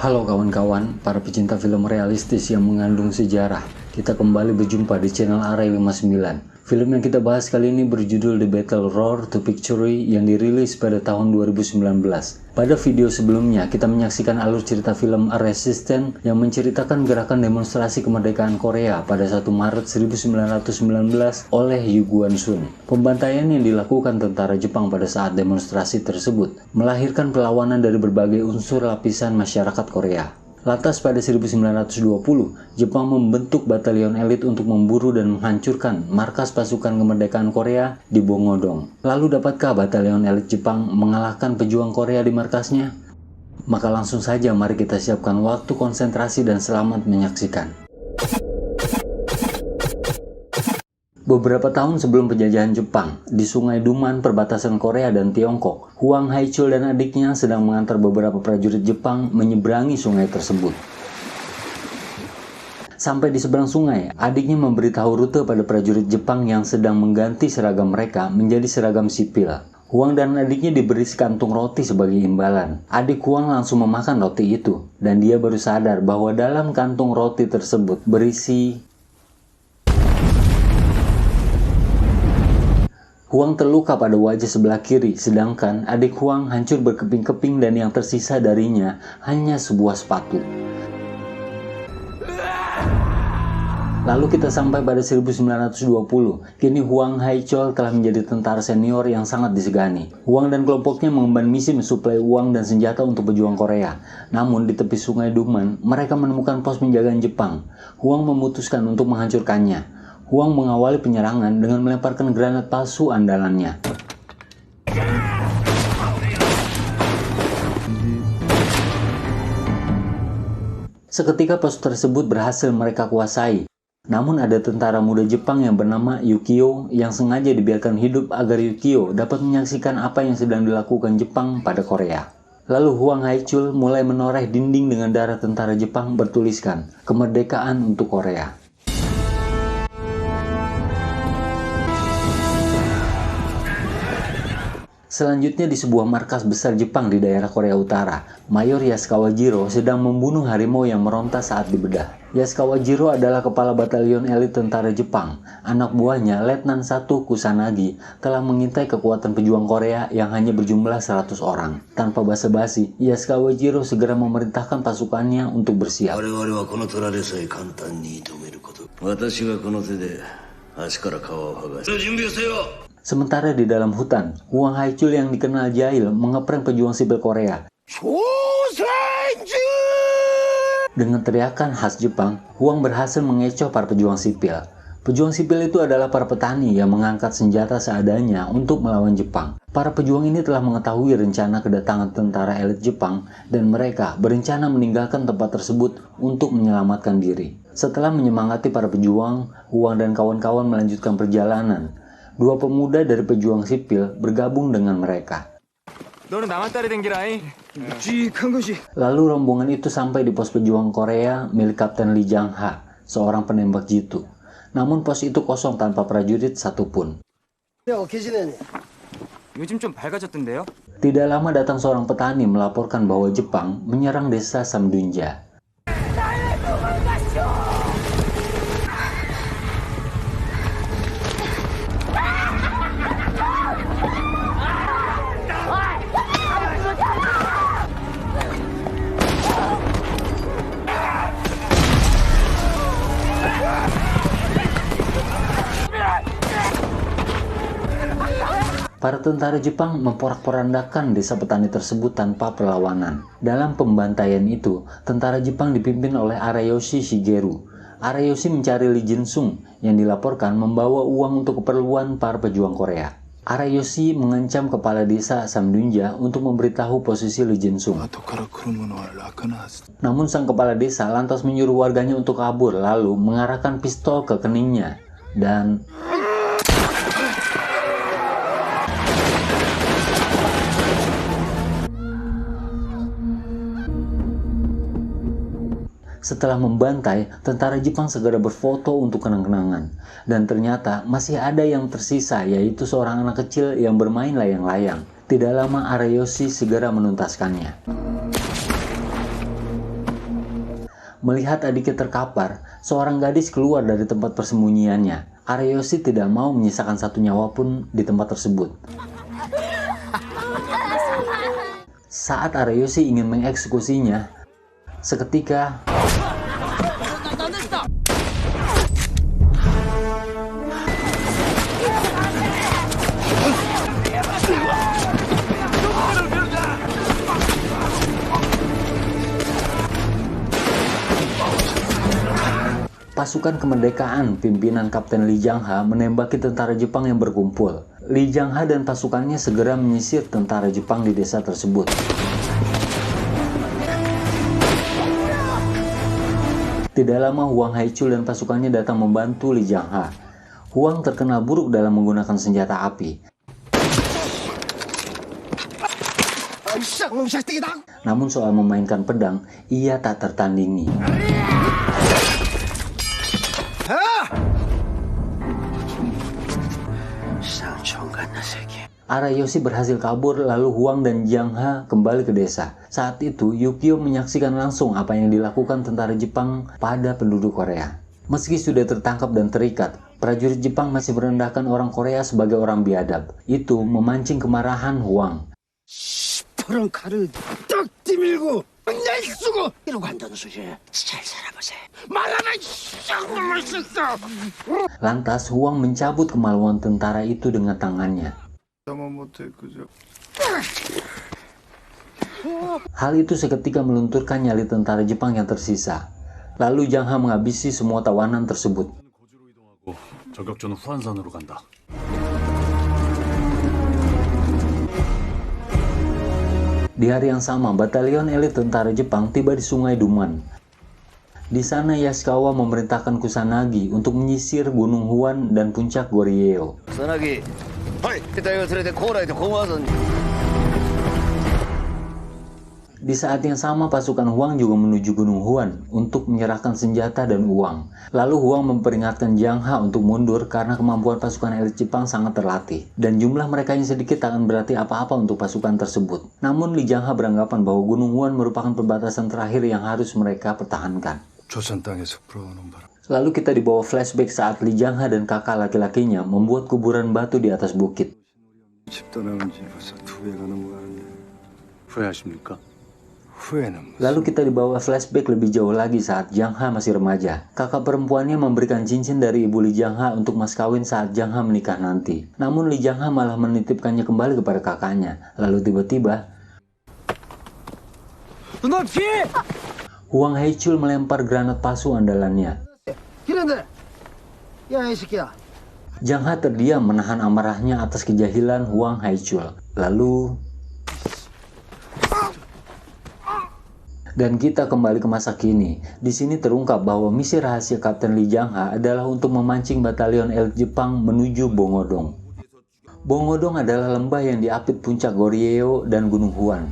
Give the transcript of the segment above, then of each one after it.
Halo kawan-kawan, para pecinta film realistis yang mengandung sejarah. Kita kembali berjumpa di channel Array 59. Film yang kita bahas kali ini berjudul The Battle Roar to Victory yang dirilis pada tahun 2019. Pada video sebelumnya, kita menyaksikan alur cerita film A Resistance yang menceritakan gerakan demonstrasi kemerdekaan Korea pada 1 Maret 1919 oleh Yu Guan-sun. Pembantaian yang dilakukan tentara Jepang pada saat demonstrasi tersebut melahirkan perlawanan dari berbagai unsur lapisan masyarakat Korea. Lantas pada 1920, Jepang membentuk batalion elit untuk memburu dan menghancurkan markas pasukan kemerdekaan Korea di Bongodong. Lalu dapatkah batalion elit Jepang mengalahkan pejuang Korea di markasnya? Maka langsung saja mari kita siapkan waktu konsentrasi dan selamat menyaksikan. Beberapa tahun sebelum penjajahan Jepang, di Sungai Duman perbatasan Korea dan Tiongkok, Huang Haichul dan adiknya sedang mengantar beberapa prajurit Jepang menyeberangi sungai tersebut. Sampai di seberang sungai, adiknya memberitahu rute pada prajurit Jepang yang sedang mengganti seragam mereka menjadi seragam sipil. Huang dan adiknya diberi sekantung roti sebagai imbalan. Adik Huang langsung memakan roti itu, dan dia baru sadar bahwa dalam kantung roti tersebut berisi... Huang terluka pada wajah sebelah kiri, sedangkan adik Huang hancur berkeping-keping dan yang tersisa darinya hanya sebuah sepatu. Lalu kita sampai pada 1920. Kini Huang Haichul telah menjadi tentara senior yang sangat disegani. Huang dan kelompoknya mengemban misi mensuplai uang dan senjata untuk pejuang Korea. Namun di tepi sungai Duman, mereka menemukan pos penjagaan Jepang. Huang memutuskan untuk menghancurkannya. Huang mengawali penyerangan dengan melemparkan granat palsu andalannya. Seketika pos tersebut berhasil mereka kuasai. Namun ada tentara muda Jepang yang bernama Yukio yang sengaja dibiarkan hidup agar Yukio dapat menyaksikan apa yang sedang dilakukan Jepang pada Korea. Lalu Huang Haichul mulai menoreh dinding dengan darah tentara Jepang bertuliskan, "Kemerdekaan untuk Korea." Selanjutnya di sebuah markas besar Jepang di daerah Korea Utara, Mayor Yasukawa Jiro sedang membunuh harimau yang meronta saat dibedah. Yasukawa Jiro adalah kepala batalion elit tentara Jepang. Anak buahnya, Letnan 1 Kusanagi, telah mengintai kekuatan pejuang Korea yang hanya berjumlah 100 orang. Tanpa basa-basi, Yasukawa Jiro segera memerintahkan pasukannya untuk bersiap. Sementara di dalam hutan, Huang Haichul yang dikenal jahil mengeprank pejuang sipil Korea. Dengan teriakan khas Jepang, Huang berhasil mengecoh para pejuang sipil. Pejuang sipil itu adalah para petani yang mengangkat senjata seadanya untuk melawan Jepang. Para pejuang ini telah mengetahui rencana kedatangan tentara elit Jepang dan mereka berencana meninggalkan tempat tersebut untuk menyelamatkan diri. Setelah menyemangati para pejuang, Huang dan kawan-kawan melanjutkan perjalanan. Dua pemuda dari pejuang sipil bergabung dengan mereka. Lalu rombongan itu sampai di pos pejuang Korea milik Kapten Lee Jang-ha, seorang penembak jitu. Namun pos itu kosong tanpa prajurit satupun. Tidak lama datang seorang petani melaporkan bahwa Jepang menyerang desa Samdunja. Para tentara Jepang memporak-porandakan desa petani tersebut tanpa perlawanan. Dalam pembantaian itu, tentara Jepang dipimpin oleh Areyoshi Shigeru. Areyoshi mencari Lee Jin-sung yang dilaporkan membawa uang untuk keperluan para pejuang Korea. Areyoshi mengancam kepala desa Samdunja untuk memberitahu posisi Lee Jin-sung. Namun sang kepala desa lantas menyuruh warganya untuk kabur lalu mengarahkan pistol ke keningnya dan... Setelah membantai, tentara Jepang segera berfoto untuk kenang-kenangan. Dan ternyata masih ada yang tersisa, yaitu seorang anak kecil yang bermain layang-layang. Tidak lama Areyoshi segera menuntaskannya. Melihat adiknya terkapar, seorang gadis keluar dari tempat persembunyiannya. Areyoshi tidak mau menyisakan satu nyawa pun di tempat tersebut. Saat Areyoshi ingin mengeksekusinya, seketika pasukan kemerdekaan pimpinan Kapten Lee Jang-ha menembaki tentara Jepang yang berkumpul. Lee Jang-ha dan pasukannya segera menyisir tentara Jepang di desa tersebut. Tidak lama Huang Haichul dan pasukannya datang membantu Lee Jang-ha. Huang terkenal buruk dalam menggunakan senjata api. Namun soal memainkan pedang, ia tak tertandingi. Areyoshi berhasil kabur, lalu Huang dan Jang-ha kembali ke desa. Saat itu, Yukio menyaksikan langsung apa yang dilakukan tentara Jepang pada penduduk Korea. Meski sudah tertangkap dan terikat, prajurit Jepang masih merendahkan orang Korea sebagai orang biadab. Itu memancing kemarahan Huang. Lantas Huang mencabut kemaluan tentara itu dengan tangannya. Hal itu seketika melunturkan nyali tentara Jepang yang tersisa. Lalu Jang-ha menghabisi semua tawanan tersebut. Di hari yang sama, batalion elit tentara Jepang tiba di Sungai Duman. Di sana Yasukawa memerintahkan Kusanagi untuk menyisir Gunung Huan dan puncak Goryeo. Di saat yang sama, pasukan Huang juga menuju Gunung Huan untuk menyerahkan senjata dan uang. Lalu Huang memperingatkan Jang-ha untuk mundur karena kemampuan pasukan elit Jepang sangat terlatih. Dan jumlah mereka yang sedikit tak akan berarti apa-apa untuk pasukan tersebut. Namun Lee Jang-ha beranggapan bahwa Gunung Huan merupakan perbatasan terakhir yang harus mereka pertahankan. Lalu kita dibawa flashback saat Lee Jang-ha dan kakak laki-lakinya membuat kuburan batu di atas bukit. Lalu kita dibawa flashback lebih jauh lagi saat Jang-ha masih remaja. Kakak perempuannya memberikan cincin dari ibu Lee Jang-ha untuk mas kawin saat Jang-ha menikah nanti. Namun Lee Jang-ha malah menitipkannya kembali kepada kakaknya. Lalu tiba-tiba Huang Haichul melempar granat palsu andalannya. Jang-ha terdiam menahan amarahnya atas kejahilan Huang Haichul. Lalu dan kita kembali ke masa kini. Di sini terungkap bahwa misi rahasia Kapten Lee Jang-ha adalah untuk memancing batalion elit Jepang menuju Bongodong. Bongodong adalah lembah yang diapit puncak Goryeo dan Gunung Huan.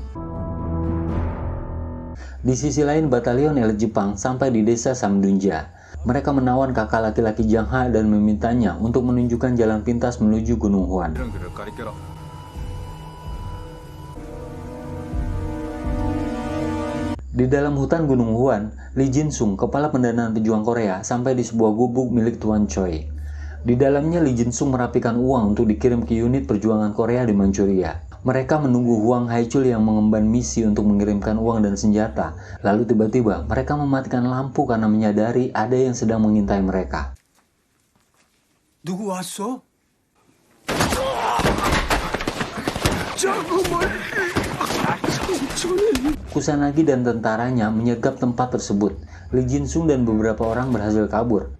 Di sisi lain, batalion elit Jepang sampai di desa Samdunja. Mereka menawan kakak laki-laki Jang-ha dan memintanya untuk menunjukkan jalan pintas menuju Gunung Huan. Di dalam hutan Gunung Huan, Lee Jin-sung, kepala pendanaan pejuang Korea, sampai di sebuah gubuk milik Tuan Choi. Di dalamnya Lee Jin-sung merapikan uang untuk dikirim ke unit perjuangan Korea di Manchuria. Mereka menunggu Huang Haichul yang mengemban misi untuk mengirimkan uang dan senjata. Lalu tiba-tiba mereka mematikan lampu karena menyadari ada yang sedang mengintai mereka. 누구 왔어? Kusanagi dan tentaranya menyergap tempat tersebut. Lee Jin-sung dan beberapa orang berhasil kabur.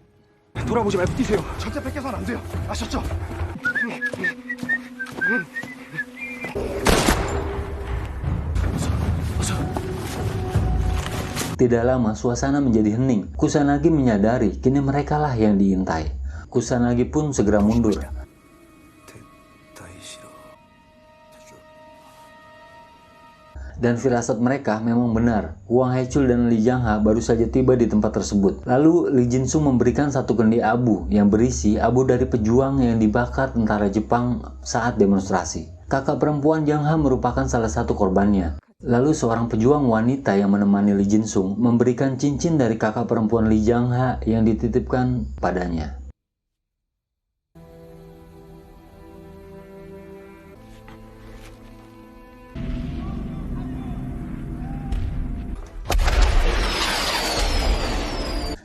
돌아보지 말고 뛰세요. 절대 뺏겨서는 안 돼요. 아셨죠? Tidak lama, suasana menjadi hening. Kusanagi menyadari kini merekalah yang diintai. Kusanagi pun segera mundur. Dan firasat mereka memang benar. Huang Haichul dan Lee Jang-ha baru saja tiba di tempat tersebut. Lalu Lee Jin-sung memberikan satu kendi abu yang berisi abu dari pejuang yang dibakar tentara Jepang saat demonstrasi. Kakak perempuan Jang-ha merupakan salah satu korbannya. Lalu seorang pejuang wanita yang menemani Li Jinsung memberikan cincin dari kakak perempuan Li Jiangha yang dititipkan padanya.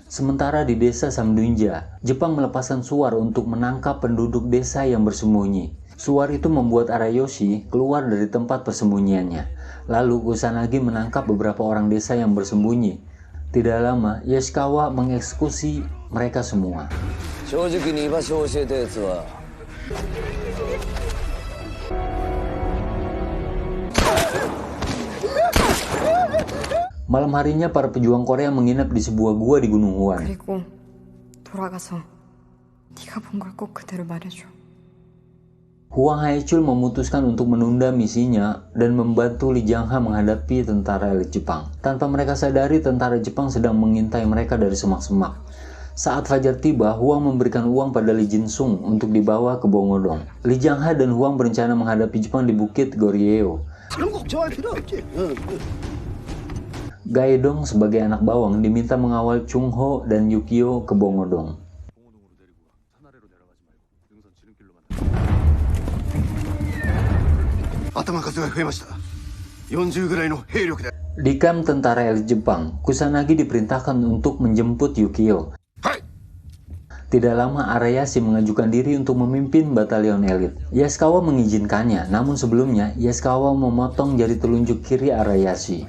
Sementara di desa Samdunja, Jepang melepaskan suar untuk menangkap penduduk desa yang bersembunyi. Suar itu membuat Arayoshi keluar dari tempat persembunyiannya. Lalu Kusanagi menangkap beberapa orang desa yang bersembunyi. Tidak lama, Yashikawa mengeksekusi mereka semua. Malam harinya para pejuang Korea menginap di sebuah gua di Gunung Huan. 그리고 돌아가서 네가 본 걸 꼭 그대로 말해줘. Huang Haechul memutuskan untuk menunda misinya dan membantu Li Jiangha menghadapi tentara elit Jepang. Tanpa mereka sadari, tentara Jepang sedang mengintai mereka dari semak-semak. Saat fajar tiba, Huang memberikan uang pada Li Jinsung untuk dibawa ke Bongodong. Li Jiangha dan Huang berencana menghadapi Jepang di Bukit Goryeo. Gaedong sebagai anak bawang diminta mengawal Chung Ho dan Yukio ke Bongodong. Di kamp tentara elit Jepang, Kusanagi diperintahkan untuk menjemput Yukio. Tidak lama Arayashi mengajukan diri untuk memimpin batalion elit. Yasukawa mengizinkannya, namun sebelumnya Yasukawa memotong jari telunjuk kiri Arayashi.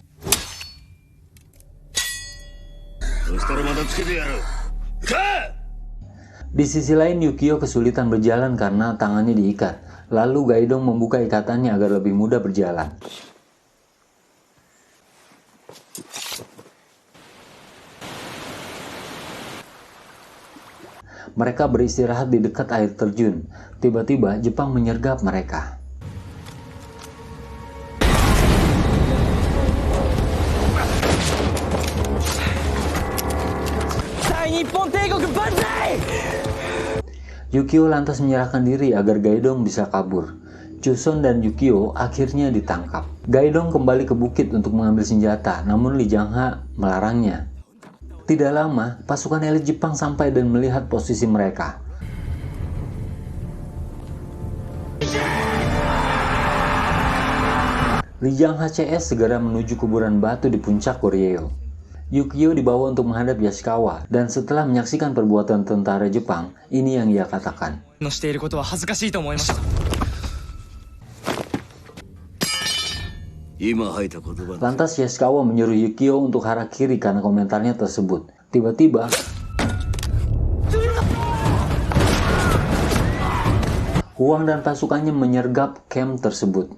Di sisi lain, Yukio kesulitan berjalan karena tangannya diikat. Lalu Gaedong membuka ikatannya agar lebih mudah berjalan. Mereka beristirahat di dekat air terjun. Tiba-tiba Jepang menyergap mereka. Yukio lantas menyerahkan diri agar Gaedong bisa kabur. Chuson dan Yukio akhirnya ditangkap. Gaedong kembali ke bukit untuk mengambil senjata, namun Li Jiangha melarangnya. Tidak lama, pasukan elit Jepang sampai dan melihat posisi mereka. Li Jiangha CS segera menuju kuburan batu di puncak Goryeo. Yukio dibawa untuk menghadap Yasukawa, dan setelah menyaksikan perbuatan tentara Jepang, ini yang ia katakan. Lantas Yasukawa menyuruh Yukio untuk harakiri karena komentarnya tersebut. Tiba-tiba, Huang dan pasukannya menyergap camp tersebut.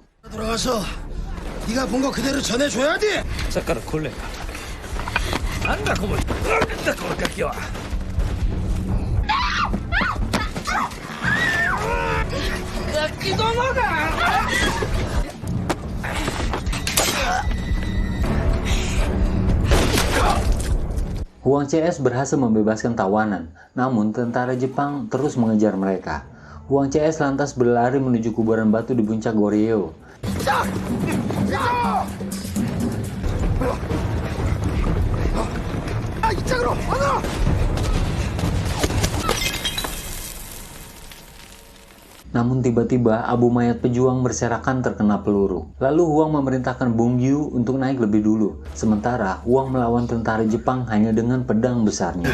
Huang CS berhasil membebaskan tawanan, namun tentara Jepang terus mengejar mereka. Huang CS lantas berlari menuju kuburan batu di puncak Goryeo. Namun tiba-tiba abu mayat pejuang berserakan terkena peluru. Lalu Huang memerintahkan Bong Yu untuk naik lebih dulu. Sementara Huang melawan tentara Jepang hanya dengan pedang besarnya.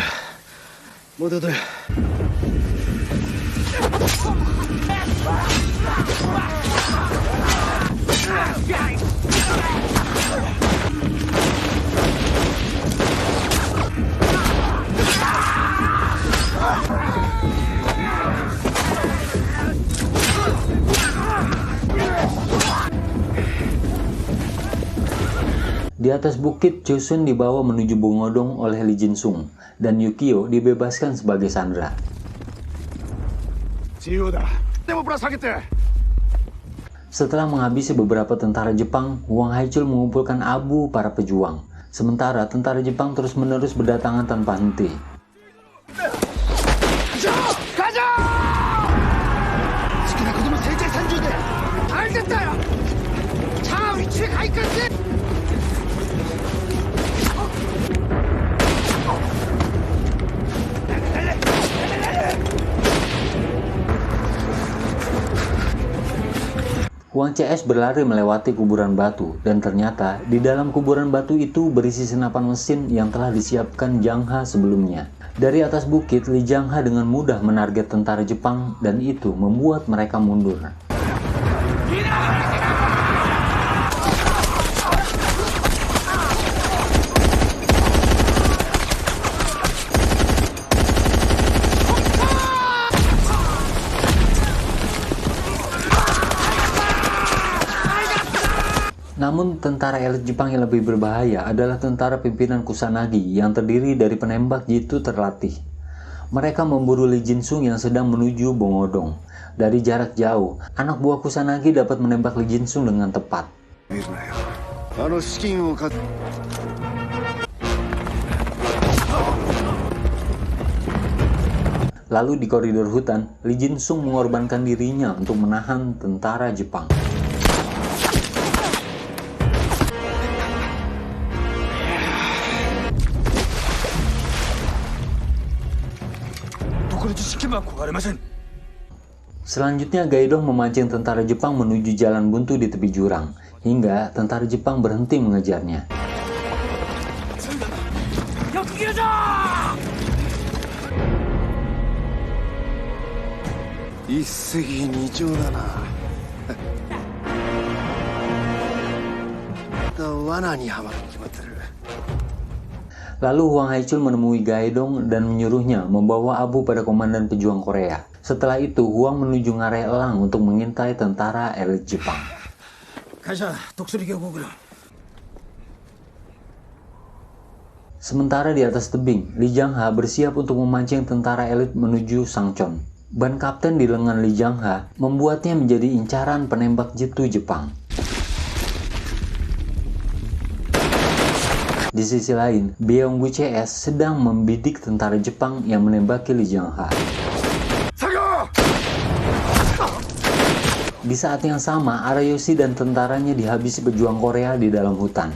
Di atas bukit, Chosun dibawa menuju Bongodong oleh Li Jinsung, dan Yukio dibebaskan sebagai sandera. Setelah menghabisi beberapa tentara Jepang, Huang Haechul mengumpulkan abu para pejuang. Sementara tentara Jepang terus-menerus berdatangan tanpa henti. Huang CS berlari melewati kuburan batu, dan ternyata di dalam kuburan batu itu berisi senapan mesin yang telah disiapkan Zhang He sebelumnya. Dari atas bukit, Li Zhang He dengan mudah menarget tentara Jepang, dan itu membuat mereka mundur. Namun tentara elit Jepang yang lebih berbahaya adalah tentara pimpinan Kusanagi yang terdiri dari penembak jitu terlatih. Mereka memburu Lee Jin-sung yang sedang menuju Bongodong. Dari jarak jauh, anak buah Kusanagi dapat menembak Lee Jin-sung dengan tepat. Lalu di koridor hutan, Lee Jin-sung mengorbankan dirinya untuk menahan tentara Jepang. Selanjutnya Gaidong memancing tentara Jepang menuju jalan buntu di tepi jurang, hingga tentara Jepang berhenti mengejarnya. Lalu Huang Haichul menemui Gaidong dan menyuruhnya membawa abu pada komandan pejuang Korea. Setelah itu, Huang menuju ngarai elang untuk mengintai tentara elit Jepang. Sementara di atas tebing, Li Zhang He bersiap untuk memancing tentara elit menuju Sangchon. Ban kapten di lengan Li Zhang He membuatnya menjadi incaran penembak jitu Jepang. Di sisi lain, Beonggu CS sedang membidik tentara Jepang yang menembaki Li Zhang He. Di saat yang sama, Arayoshi dan tentaranya dihabisi pejuang Korea di dalam hutan.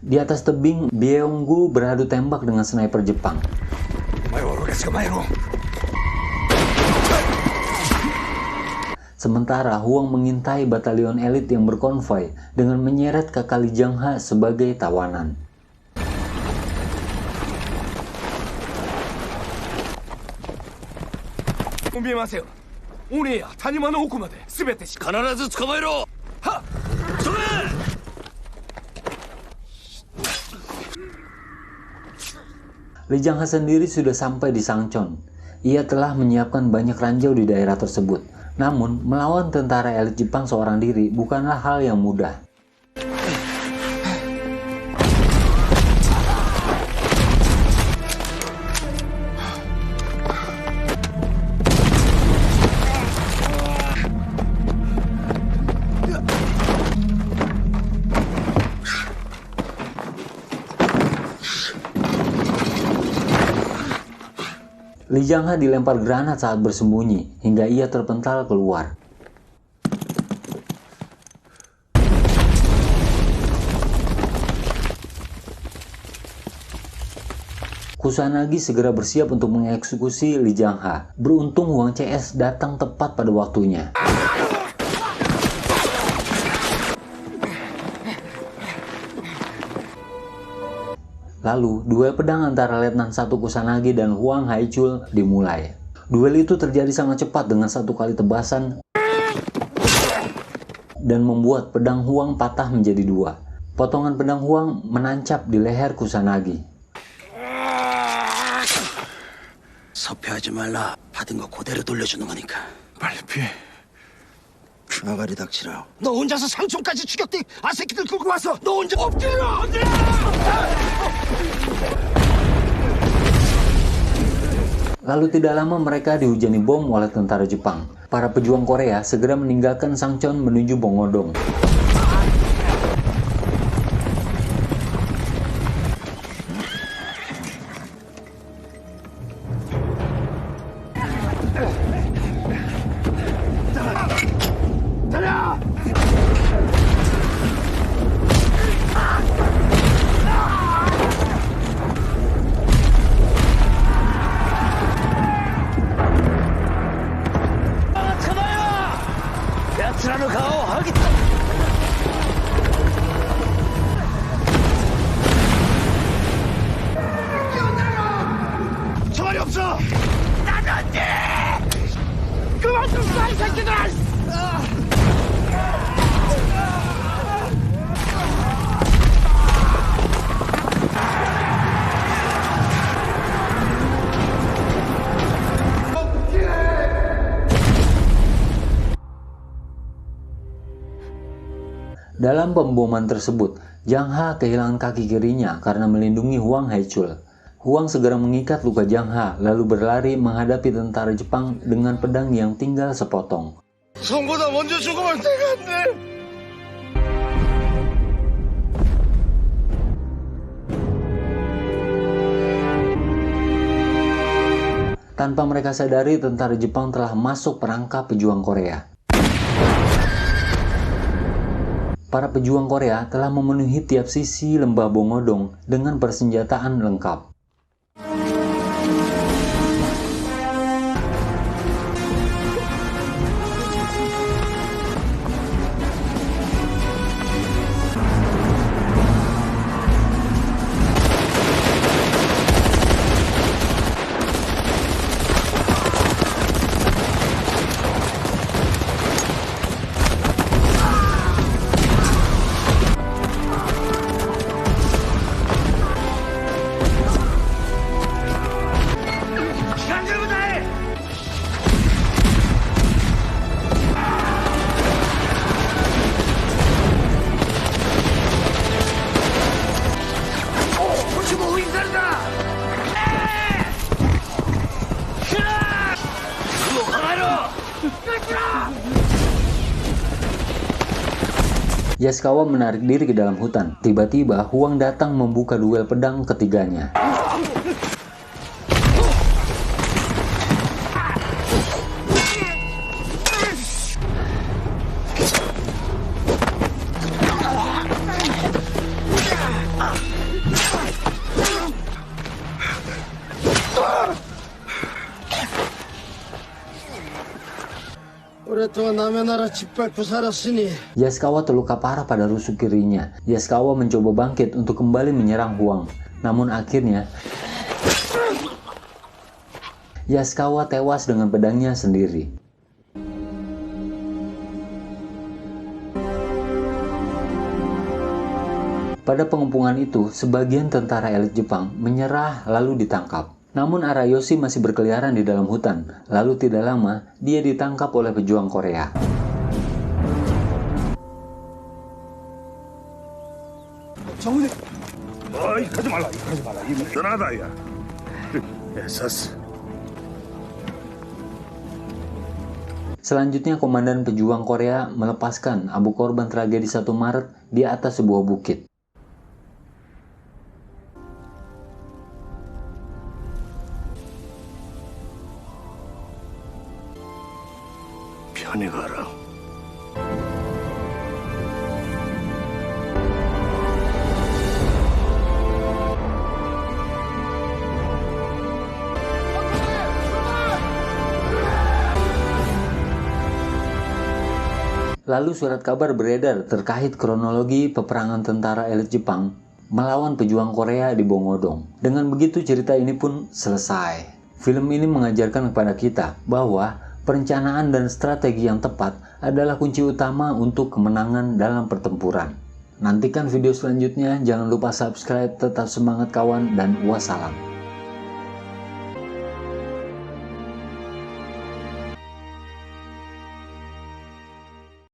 Di atas tebing, Beonggu beradu tembak dengan sniper Jepang. Sementara Huang mengintai batalion elit yang berkonvoi dengan menyeret kakak Li Zhang He sebagai tawanan. Li Zhang He sendiri sudah sampai di Sangchon. Ia telah menyiapkan banyak ranjau di daerah tersebut. Namun, melawan tentara elit Jepang seorang diri bukanlah hal yang mudah. Li Zhang He dilempar granat saat bersembunyi, hingga ia terpental keluar. Kusanagi segera bersiap untuk mengeksekusi Li Zhang He. Beruntung Huang CS datang tepat pada waktunya. Lalu, duel pedang antara Letnan 1 Kusanagi dan Huang Haichul dimulai. Duel itu terjadi sangat cepat dengan satu kali tebasan dan membuat pedang Huang patah menjadi dua. Potongan pedang Huang menancap di leher Kusanagi. 섭회하지 말라. 받은 거 그대로 돌려주는 거니까. 빨리 피해. 나가리 닥치라. 너 혼자서 상촌까지 죽였대. 아새끼들 끌고 와서 너 혼자 엎드려. Lalu tidak lama mereka dihujani bom oleh tentara Jepang. Para pejuang Korea segera meninggalkan Sangchon menuju Bongodong. 달려! 총알이 없어! 나던데! 그만 좀 쏴, 이 새끼들! Dalam pemboman tersebut, Jang Ha kehilangan kaki kirinya karena melindungi Huang Haichul. Huang segera mengikat luka Jang Ha, lalu berlari menghadapi tentara Jepang dengan pedang yang tinggal sepotong. 성보다 먼저 죽으면 내가 안 돼! Tanpa mereka sadari, tentara Jepang telah masuk perangkap pejuang Korea. Para pejuang Korea telah memenuhi tiap sisi lembah Bongodong dengan persenjataan lengkap. Yaskawa menarik diri ke dalam hutan. Tiba-tiba Huang datang membuka duel pedang ketiganya. 오랫동안 남의 나라 짓밟고 살았으니 Yaskawa terluka parah pada rusuk kirinya. Yaskawa mencoba bangkit untuk kembali menyerang Huang. Namun akhirnya Yaskawa tewas dengan pedangnya sendiri. Pada pengepungan itu, sebagian tentara elit Jepang menyerah lalu ditangkap. Namun Arayoshi masih berkeliaran di dalam hutan. Lalu tidak lama, dia ditangkap oleh pejuang Korea. 정훈이! 어이, 가지 말라, 가지 말라. 이 떠나다, 야. 에사스. Selanjutnya, Komandan Pejuang Korea melepaskan abu korban tragedi 1 Maret di atas sebuah bukit. 편히 가라. Lalu surat kabar beredar terkait kronologi peperangan tentara elit Jepang melawan pejuang Korea di Bongodong. Dengan begitu cerita ini pun selesai. Film ini mengajarkan kepada kita bahwa perencanaan dan strategi yang tepat adalah kunci utama untuk kemenangan dalam pertempuran. Nantikan video selanjutnya, jangan lupa subscribe, tetap semangat kawan, dan wassalam.